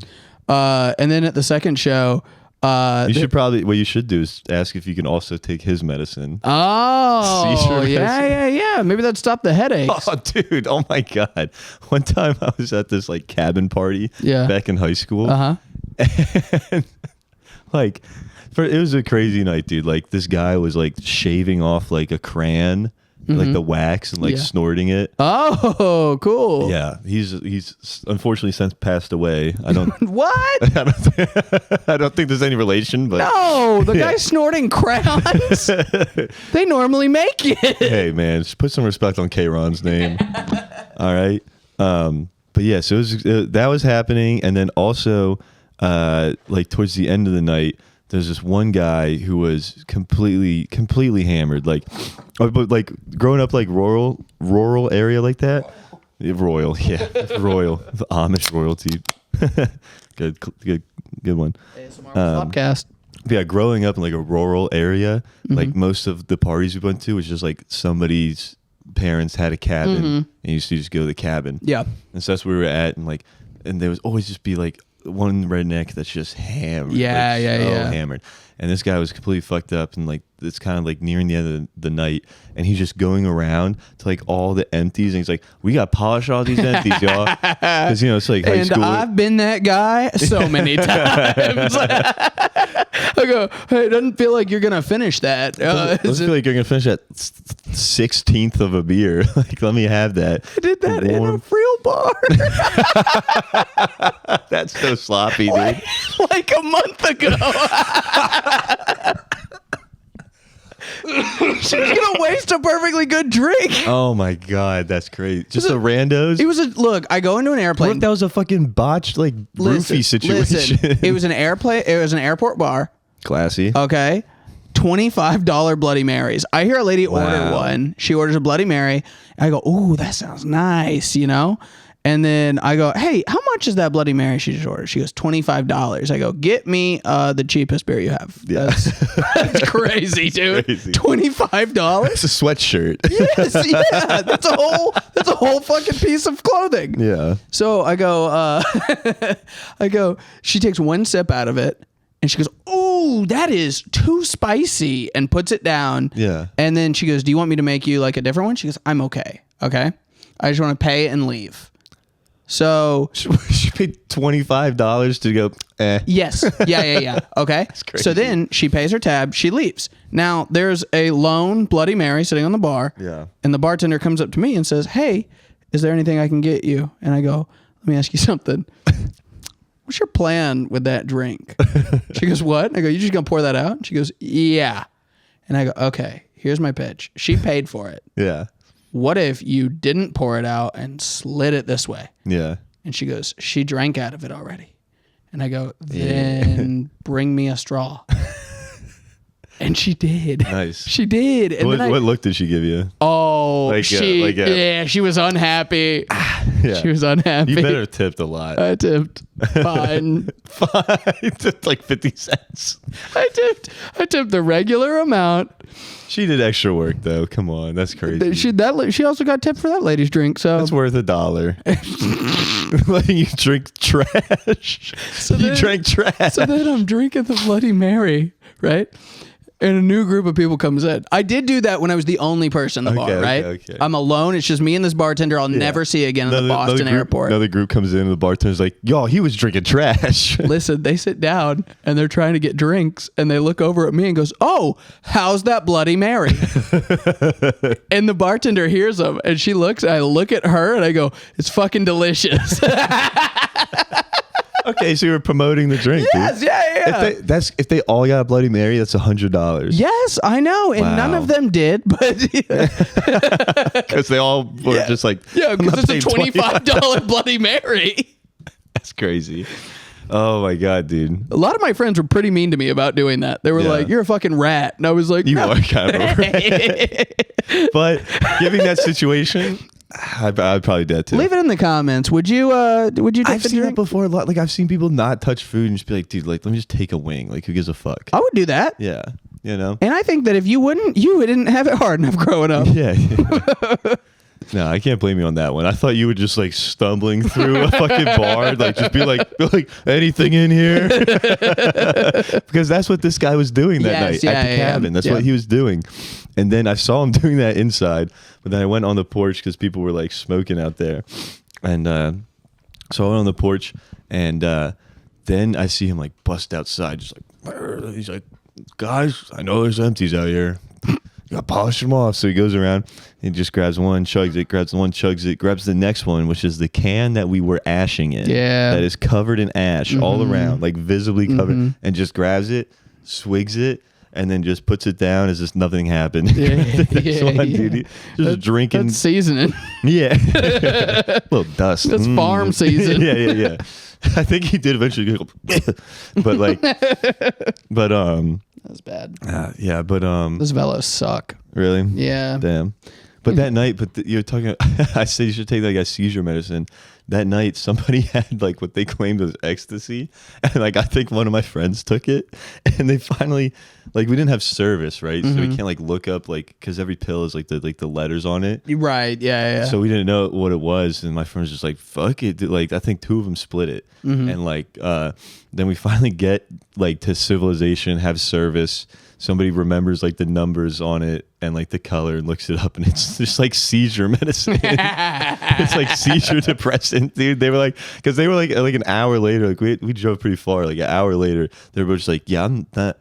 And then at the second show, you should probably, what you should do is ask if you can also take his medicine. Oh, Seizure yeah. Maybe that'd stop the headaches. Oh, dude. Oh, my God. One time I was at this like cabin party back in high school. And like, it was a crazy night, dude. Like, this guy was like shaving off like a crayon, like the wax, and like snorting it. Oh, cool. Yeah, he's unfortunately since passed away. I don't. What? I don't think there's any relation, but no, the guy snorting crayons. They normally make it. Hey, man, just put some respect on K-Ron's name. All right. But yeah, so that was happening, and then also, like towards the end of the night, there's this one guy who was completely hammered, like, but like growing up like rural area like that. Royal, the Amish royalty. good one. SlopCast. Yeah, growing up in like a rural area, like most of the parties we went to was just like somebody's parents had a cabin, and you used to just go to the cabin. Yeah, and so that's where we were at, and there was always just be like one redneck that's just hammered. Yeah. Hammered. And this guy was completely fucked up, and like it's kind of like nearing the end of the night, and he's just going around to like all the empties, and he's like, "We got to polish all these empties, y'all," because it's like high school. And I've been that guy so many times. I go, hey, it doesn't feel like you're gonna finish that. Doesn't feel like you're gonna finish that 16th of a beer. Like, let me have that. I did that in a real bar. That's so sloppy, dude. Like a month ago. She was gonna waste a perfectly good drink. Oh my God, that's crazy. Just a randos. It was look. I go into an airplane. What if that was a fucking botched like roofie situation? Listen, it was an airplane. It was an airport bar. Classy. Okay. $25 Bloody Marys. I hear a lady order one. She orders a Bloody Mary. I go, ooh, that sounds nice, And then I go, hey, how much is that Bloody Mary she just ordered? She goes, $25. I go, get me the cheapest beer you have. Yeah. That's crazy, dude. Crazy. $25? It's a sweatshirt. Yes, yeah. That's a whole fucking piece of clothing. Yeah. So I go, she takes one sip out of it. And she goes, "Ooh, that is too spicy," and puts it down. Yeah. And then she goes, "Do you want me to make you like a different one?" She goes, "I'm okay. Okay. I just want to pay and leave." So she paid $25 to go. Yes. Yeah. Okay. That's crazy. So then she pays her tab. She leaves. Now there's a lone Bloody Mary sitting on the bar. Yeah. And the bartender comes up to me and says, "Hey, is there anything I can get you?" And I go, "Let me ask you something. What's your plan with that drink?" She goes, "What?" And I go, "You just gonna pour that out?" And she goes, "Yeah." And I go, "Okay, here's my pitch. She paid for it. Yeah. What if you didn't pour it out and slid it this way?" Yeah. And she goes, "She drank out of it already." And I go, "Then bring me a straw." And she did. Nice. She did. And What look did she give you? Oh, she was unhappy. Yeah. She was unhappy. You better have tipped a lot. I tipped fine. Fine. Tipped like 50 cents. I tipped the regular amount. She did extra work though. Come on, that's crazy. She also got tipped for that lady's drink. So that's worth $1. Letting you drink trash. You drank trash. So then I'm drinking the Bloody Mary, right? and a new group of people comes in. I did do that when I was the only person in the bar, right? Okay. I'm alone. It's just me and this bartender I'll never see again in the Boston airport. Another group comes in and the bartender's like, yo, he was drinking trash. Listen, they sit down and they're trying to get drinks and they look over at me and goes, oh, how's that Bloody Mary? And the bartender hears them and she looks, I look at her and I go, it's fucking delicious. Okay, so you were promoting the drink. Yes, dude. yeah. If they all got a Bloody Mary, that's $100. Yes, I know, and none of them did, but because they all were just like, yeah, because it's a $25 Bloody Mary. That's crazy. Oh my god, dude! A lot of my friends were pretty mean to me about doing that. They were like, "You're a fucking rat," and I was like, "You no. are kind of a rat." But given that situation, I'd probably do that too. Leave it in the comments. Would you take I've the seen drink? that before a lot. Like I've seen people not touch food and just be like, dude, like let me just take a wing. Like who gives a fuck? I would do that. Yeah, you know. And I think that if you wouldn't, you didn't have it hard enough growing up. Yeah. No, I can't blame you on that one. I thought you were just like stumbling through a fucking bar, like just be like anything in here, because that's what this guy was doing that night at the cabin. That's what he was doing. And then I saw him doing that inside, but then I went on the porch because people were like smoking out there, and so I went on the porch, and then I see him like bust outside, just like he's like, guys, I know there's empties out here. You gotta polish them off. So he goes around and just grabs one, chugs it, grabs one, chugs it, grabs the next one, which is the can that we were ashing in. Yeah. That is covered in ash all around, like visibly covered, and just grabs it, swigs it, and then just puts it down as if nothing happened. Dude, just drinking. That's seasoning. Yeah. A little dust. That's farm season. Yeah. I think he did eventually go, but That's bad. yeah, but Those Velos suck. really? Yeah. Damn. But that night, you're talking, I said you should take like a seizure medicine. That night, somebody had like what they claimed was ecstasy. And like, I think one of my friends took it and they finally, like, we didn't have service, right? So we can't like look up, like, cause every pill is like the letters on it. Right. Yeah. So we didn't know what it was. And my friend was just like, fuck it. Dude. Like, I think two of them split it. And like, then we finally get like to civilization, have service. Somebody remembers like the numbers on it and like the color and looks it up, and it's just like seizure medicine. It's like seizure depressant, dude. They were like, because they were like an hour later, like we drove pretty far, like an hour later, they were just like, yeah, I'm not,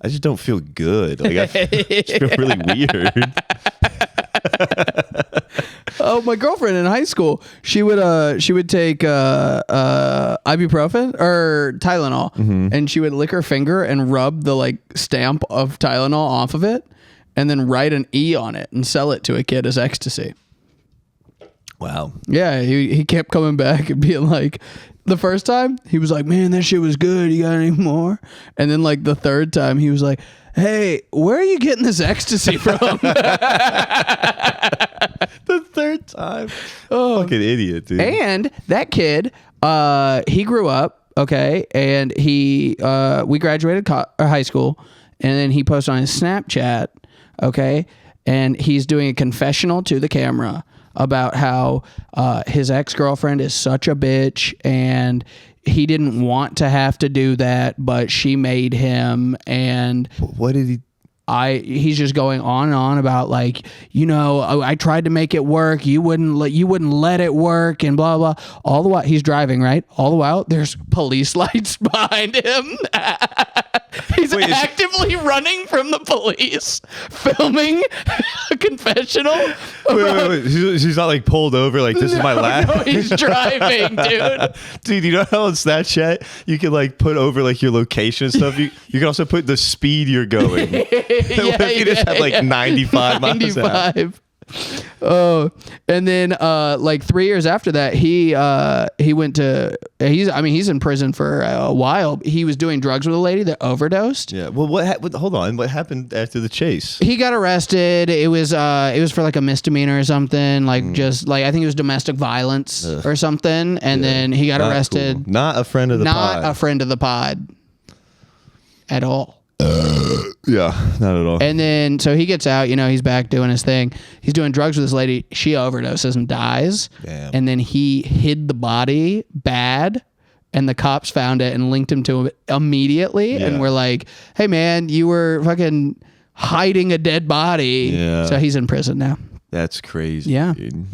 I just don't feel good. Like I feel really weird. Oh, my girlfriend in high school, she would take ibuprofen or Tylenol, and she would lick her finger and rub the like stamp of Tylenol off of it, and then write an E on it and sell it to a kid as ecstasy. Wow. Yeah, he kept coming back and being like, the first time he was like, man, that shit was good. You got any more? And then like the third time he was like, hey, where are you getting this ecstasy from? The third time. Oh, fucking idiot, dude. And that kid, he grew up, okay, and we graduated high school, and then he posted on his Snapchat, okay, and he's doing a confessional to the camera about how his ex-girlfriend is such a bitch, and he didn't want to have to do that, but she made him. And what did he? He's just going on and on about like, you know, I tried to make it work. You wouldn't let it work, and blah blah. All the while he's driving, right? All the while there's police lights behind him. He's actively running from the police, filming a confessional. Wait. He's not like pulled over. Like this is my last. No, he's driving, dude. Dude, you know how on Snapchat you can like put over like your location and stuff. You can also put the speed you're going. What if you just have like 95 miles an hour? Oh, and then like 3 years after that, he went to he's in prison for a while. He was doing drugs with a lady that overdosed. Yeah. Well, hold on. What happened after the chase? He got arrested. It was for like a misdemeanor or something. Like just like I think it was domestic violence or something. And then he got arrested. Cool. Not a friend of the pod. Not a friend of the pod at all. Yeah, not at all. And then, so he gets out, you know, he's back doing his thing. He's doing drugs with this lady. She overdoses and dies. Damn. And then he hid the body bad and the cops found it and linked him to him immediately. Yeah. And we're like, hey man, you were fucking hiding a dead body. Yeah. So he's in prison now. That's crazy. Yeah. Dude.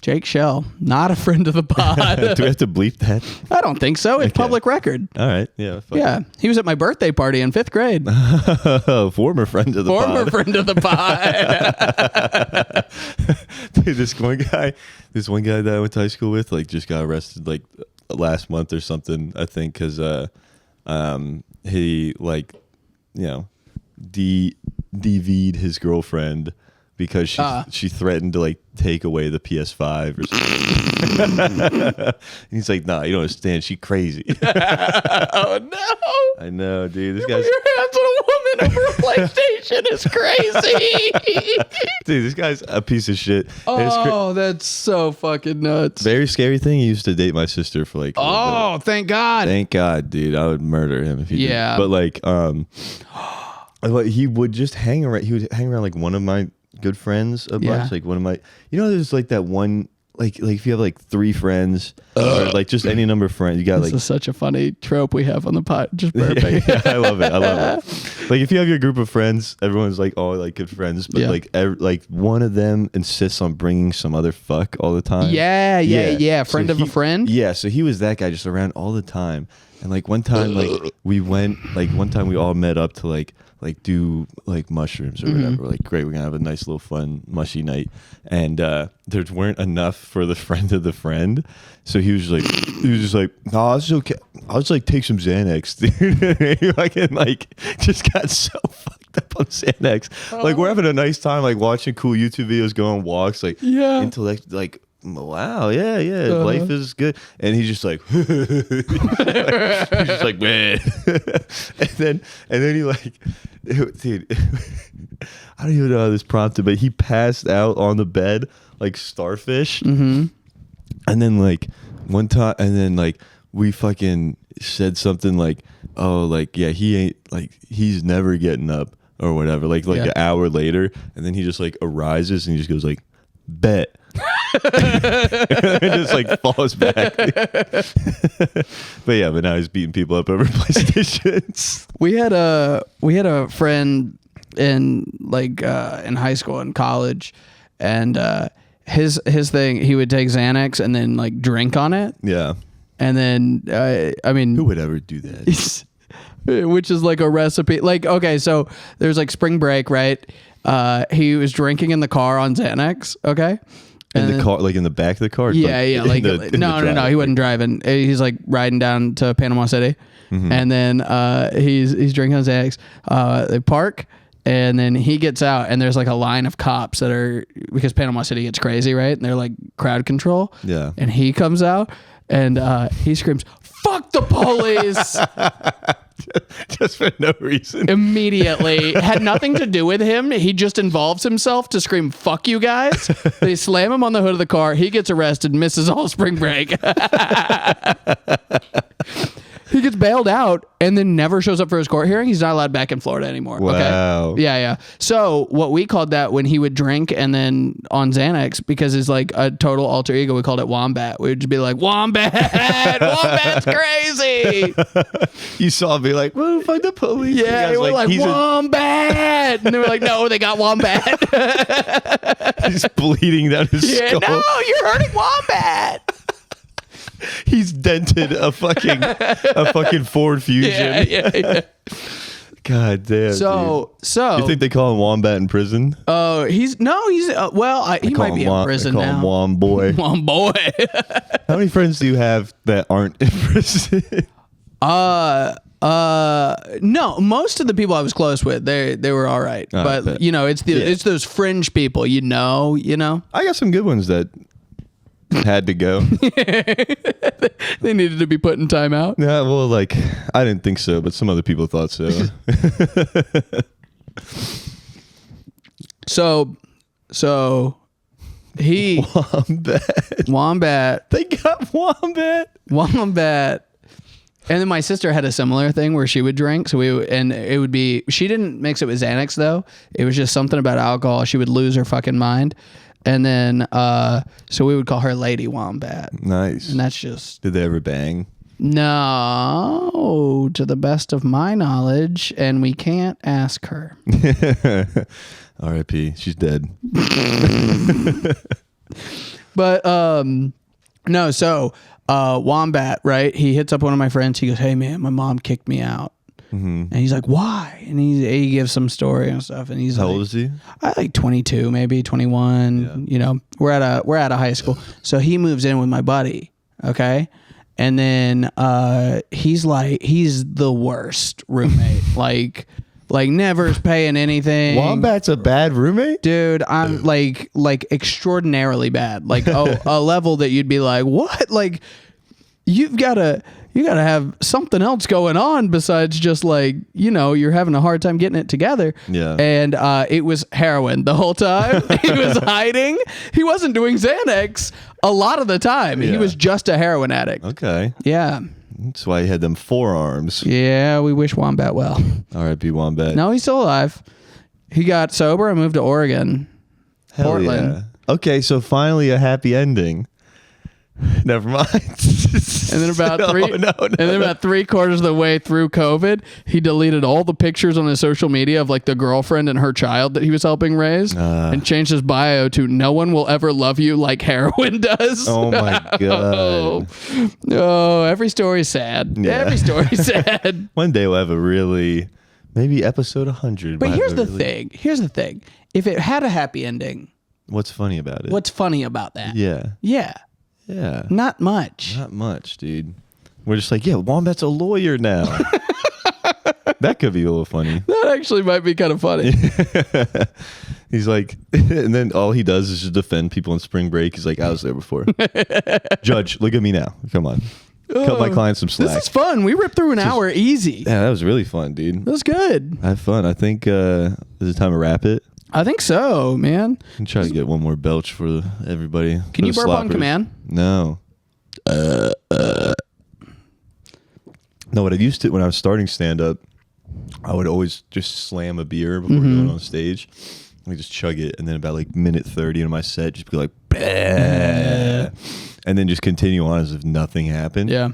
Jake Shell, not a friend of the pod. Do we have to bleep that? I don't think so. It's public record. All right. Yeah. Fuck Yeah. He was at my birthday party in 5th grade. Former friend of the Former pod. friend of the pod. Dude, this one guy that I went to high school with, like, just got arrested like last month or something, I think, because he, like, you know, DV'd his girlfriend because she threatened to, like, take away the PS5 or something. And he's like, nah, you don't understand, she crazy. Oh no. I know, dude. This Put guy's your hands on a woman over a PlayStation is crazy. dude, this guy's a piece of shit. And it's Oh, that's so fucking nuts. very scary thing. He used to date my sister for like a little bit. Oh, thank God. Thank God, dude. I would murder him if he Yeah. did. But like he would just hang around. He would hang around like one of my good friends a bunch. Yeah. Like one of my, there's like that one, like if you have like 3 friends or like just any number of friends, you got This like. is such a funny trope we have on the pod. Just burping. Yeah, I love it. Like if you have your group of friends, everyone's like all like good friends, but Yeah. like one of them insists on bringing some other fuck all the time. Yeah. So Friend of a he- friend. Yeah, so he was that guy just around all the time. And like one time we all met up to like do like mushrooms or whatever. We're like, great, we're gonna have a nice little fun mushy night. And there weren't enough for the friend of the friend. So he was just like, no, it's okay. I'll just like take some Xanax, dude. And he fucking like just got so fucked up on Xanax. Like we're having a nice time, like watching cool YouTube videos, going on walks, like Yeah. intellect, like wow, yeah, life is good. And he's just like, he's just like, man. and then he like, dude, I don't even know how this prompted, but he passed out on the bed like starfish. Mm-hmm. And then like one time, and then like we fucking said something like, oh, like, yeah, he ain't, like, he's never getting up or whatever. Like Yeah. an hour later, and then he just like arises and he just goes like, bet. And just like falls back. But now he's beating people up over PlayStations. We had a friend in in high school and college, and his thing, he would take Xanax and then like drink on it, Yeah. and then I mean, Who would ever do that? which is like a recipe. Like, okay, so there's like spring break, right? He was drinking in the car on Xanax, okay? In the car, like in the back of the car? Yeah, Like, yeah. in Like the no, he wasn't driving. He's like riding down to Panama City, and then he's drinking on Xanax. They park, and then he gets out, and there's like a line of cops that are, because Panama City gets crazy, right? And they're like crowd control. Yeah. And he comes out, and he screams, "Fuck the police!" Just for no reason. Immediately. Had nothing to do with him. He just involves himself to scream, "Fuck you guys." They slam him on the hood of the car. He gets arrested, misses all spring break. He gets bailed out and then never shows up for his court hearing. He's not allowed back in Florida anymore. Wow. Okay? Yeah. So what we called that, when he would drink and then on Xanax, because it's like a total alter ego, we called it Wombat. We would just be like, "Wombat! Wombat's crazy!" You saw me like, whoa, fuck the police. You Yeah, guys we're like, he's "Wombat!" And they were like, "No, they got Wombat." he's bleeding down his Yeah, skull. no, you're hurting Wombat. He's dented a fucking Ford Fusion. Yeah. God damn. So, dude. You think they call him Wombat in prison? he might be in prison Call now. him Wom Boy. Wom boy. How many friends do you have that aren't in prison? No, most of the people I was close with, they were all right. I But bet. it's those fringe people, you know. I got some good ones that had to go. They needed to be put in timeout. Yeah, well, like, I didn't think so, but some other people thought so. So he Wombat. They got Wombat. And then my sister had a similar thing where she would drink. So it would be, she didn't mix it with Xanax though. It was just something about alcohol. She would lose her fucking mind. And then, so we would call her Lady Wombat. Nice. And that's just, Did they ever bang? No, to the best of my knowledge, and we can't ask her. R.I.P. She's dead. But no, so Wombat, right? He hits up one of my friends. He goes, "Hey man, my mom kicked me out." And he's like, "Why?" And he gives some story and stuff. And he's How like, old is he? I like 22, maybe 21. Yeah. You know, we're at a high school. So he moves in with my buddy. Okay. And then he's the worst roommate. like never's paying anything. Wombat's a bad roommate? Dude, I'm like extraordinarily bad. Like a level that you'd be like, what? Like you gotta have something else going on besides just like, you know, you're having a hard time getting it together. Yeah. And it was heroin the whole time. He was hiding. He wasn't doing Xanax a lot of the time. He Yeah. was just a heroin addict. Okay. Yeah. That's why he had them forearms. Yeah, we wish Wombat well. R.I.P. Wombat. No, he's still alive. He got sober and moved to Oregon. Hell Portland. yeah. Okay, so finally a happy ending. Never mind. And then about about 3/4 of the way through COVID, he deleted all the pictures on his social media of like the girlfriend and her child that he was helping raise, and changed his bio to "No one will ever love you like heroin does." Oh my god. Oh, every story's sad. Yeah. Every story's sad. One day we'll have a really, maybe episode 100. But we'll here's have a the really- thing. Here's the thing. If it had a happy ending, What's funny about it? what's funny about that? Yeah. Yeah. Yeah. Not much. Not much, dude. We're just like, yeah, Wombat's a lawyer now. That could be a little funny. That actually might be kind of funny. He's like, and then all he does is just defend people in spring break. He's like, I was there before. Judge, look at me now. Come on. Cut my client some slack. This is fun. We ripped through an hour easy. Yeah, that was really fun, dude. That was good. I had fun. I think this is time to wrap it. I think so, man. I'm trying to get one more belch for everybody. Can you burp on command? No. No, what I used to when I was starting stand up, I would always just slam a beer before going on stage. I just chug it, and then about like minute 30 into my set, just be like, bah, and then just continue on as if nothing happened. Yeah.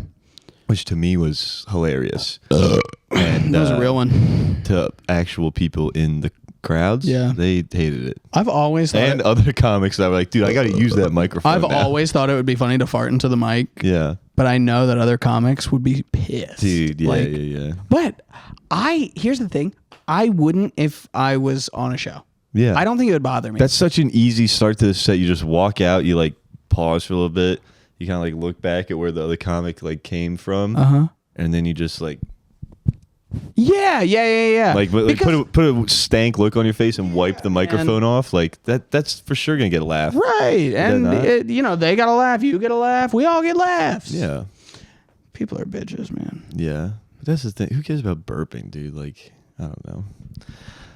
Which to me was hilarious. And That was a real one. to actual people in the crowds, Yeah. they hated it. I've always thought And other comics that were like, dude, I got to use that microphone. I've now. always thought it would be funny to fart into the mic, Yeah. but I know that other comics would be pissed. Dude, yeah, Like, yeah. But here's the thing. I wouldn't if I was on a show. Yeah. I don't think it would bother me. That's such an easy start to the set. You just walk out, you like pause for a little bit. You kind of like look back at where the other comic like came from. And then you just like yeah. like Because- put a stank look on your face and wipe the microphone off. Like that's for sure going to get a laugh. right. And not? you know, they got a laugh, you get a laugh, we all get laughs. Yeah. People are bitches, man. Yeah. But that's the thing. Who cares about burping, dude? Like,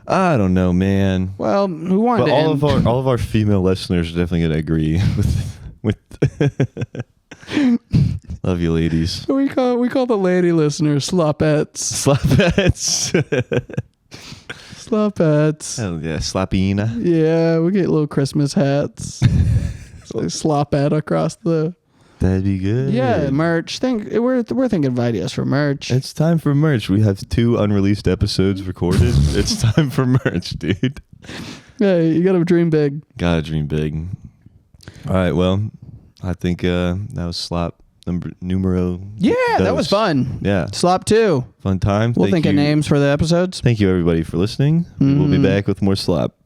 I don't know, man. Well, who wanted But to all end? of our female listeners are definitely going to agree with Love you, ladies. So we call the lady listeners slopettes. Slapettes. Slopettes. Hell yeah, slapina. Yeah, we get little Christmas hats. So slopette across the. That'd be good. Yeah, merch. We're thinking of ideas for merch. It's time for merch. We have 2 unreleased episodes recorded. It's time for merch, dude. Hey, you gotta dream big. Gotta dream big. All right, well, I think that was slop numero. Yeah, that was dos. fun. Yeah, Slop 2. fun time. We'll think of names for the episodes. Thank you, everybody, for listening. We'll be back with more slop.